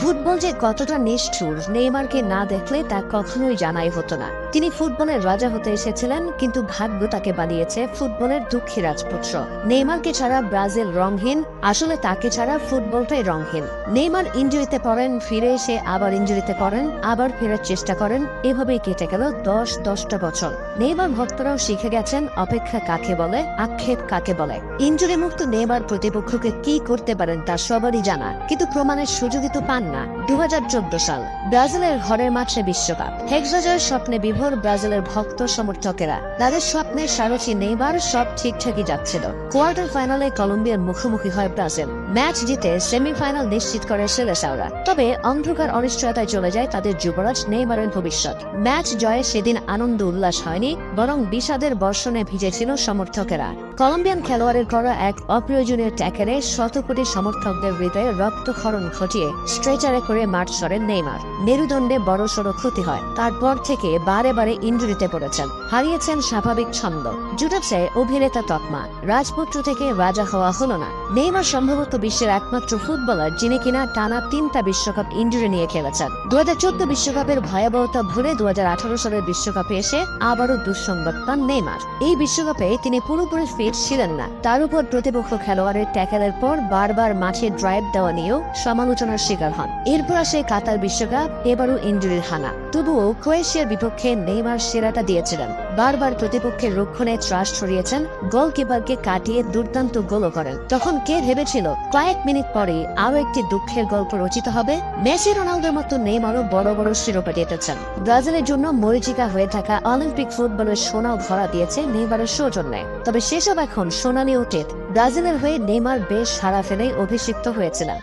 Football যে কতটা নিষ্ঠুর নেইমারকে না দেখলে তা কখনোই জানাই হতো না। তিনি ফুটবলের রাজা হতে এসেছিলেন, কিন্তু ভাগ্য তাকে বানিয়েছে ফুটবলের দুঃখী রাজপুত্র। নেইমারকে ছাড়া ব্রাজিল রংহীন, আসলে তাকে ছাড়া ফুটবলটাই রংহীন। নেইমার ইনজুরিতে পড়েন, ফিরে এসে আবার ইনজুরিতে পড়েন, আবার ফেরার চেষ্টা করেন, এভাবেই কেটে গেল 10টা বছর। নেইমার ভক্তরাও শিখে গেছেন অপেক্ষা কাকে বলে, আক্ষেপ কাকে বলে। ইনজুরি মুক্ত নেইমার প্রতিপক্ষকে কি করতে পারেন তা সবারই জানা, কিন্তু প্রমাণের সুযোগই তো পান না। 2014 সাল ব্রাজিলের ঘরের মাঠে বিশ্বকাপ, হেক্সাজয়ের স্বপ্নে বিভোর ব্রাজিলের ভক্ত সমর্থকেরা। তাদের স্বপ্নের সারথি নেইমার, সব ঠিকঠাকই যাচ্ছিল। কোয়ার্টার ফাইনালে কলম্বিয়ার মুখোমুখি হয় ব্রাজিল। ম্যাচ জিতে সেমিফাইনাল নিশ্চিত করে সেলেসাওরা। তবে অন্ধকার অনিশ্চয়তায় চলে যায় তাদের যুবরাজ নেইমারের ভবিষ্যৎ। ম্যাচ জয়ে সেদিন আনন্দ উল্লাস হয়নি, বরং বিষাদের বর্ষণে ভিজেছিল সমর্থকেরা। কলম্বিয়ান খেলোয়াড়ের করা এক অপ্রয়োজনীয় ট্যাকেলে শত কোটি সমর্থকদের হৃদয়ে রক্তক্ষরণ ঘটিয়ে স্ট্রেচারে করে মাঠ সরেন নেইমার। মেরুদণ্ডে বড়সড় ক্ষতি হয়। তারপর থেকে বারে বারে ইনজুরিতে পড়েছেন, হারিয়েছেন স্বাভাবিক ছন্দ, জুটেছে অভিনেতা তকমা। রাজপুত্র থেকে রাজা হওয়া হলো না। নেইমার সম্ভবত বিশ্বের একমাত্র ফুটবলার যিনি কিনা টানা 3টা বিশ্বকাপ ইনজুরি নিয়ে খেলেছেন। 2014 বিশ্বকাপের ভয়াবহতা ভুলে 2018 সালের বিশ্বকাপে এসে আবারও দুঃসংবাদ পান নেইমার। এই বিশ্বকাপে তিনি পুরোপুরি ফিট ছিলেন না। তার উপর প্রতিপক্ষ খেলোয়াড়ের ট্যাকেলের পর বারবার মাঠে ড্রাইভ দেওয়া নিয়েও সমালোচনার শিকার হন। এরপর আসে কাতার বিশ্বকাপ, এবারও ইনজুরির হানা। তবুও ক্রোয়েশিয়ার বিপক্ষে নেইমার সেরাটা দিয়েছিলেন। বারবার প্রতিপক্ষের রক্ষণে ত্রাস ছড়িয়েছেন, গোলকিপারকে কাটিয়ে দুর্দান্ত গোলও করেন। তখন কে ভেবেছিল কয়েক মিনিট পরেই আরো একটি দুঃখের গল্প রচিত হবে? মেসি রোনালদোর মতো নেইমারও বড় বড় শিরোপা জিতেছেন। ব্রাজিলের জন্য মরীচিকা হয়ে থাকা অলিম্পিক ফুটবলের সোনাও ভরা দিয়েছে নেইমারের সৌজন্যে। তবে সেসব এখন সোনালি অতীত। ব্রাজিলের হয়ে নেইমার বেশ সাড়া ফেলেই অভিষিক্ত হয়েছিলেন।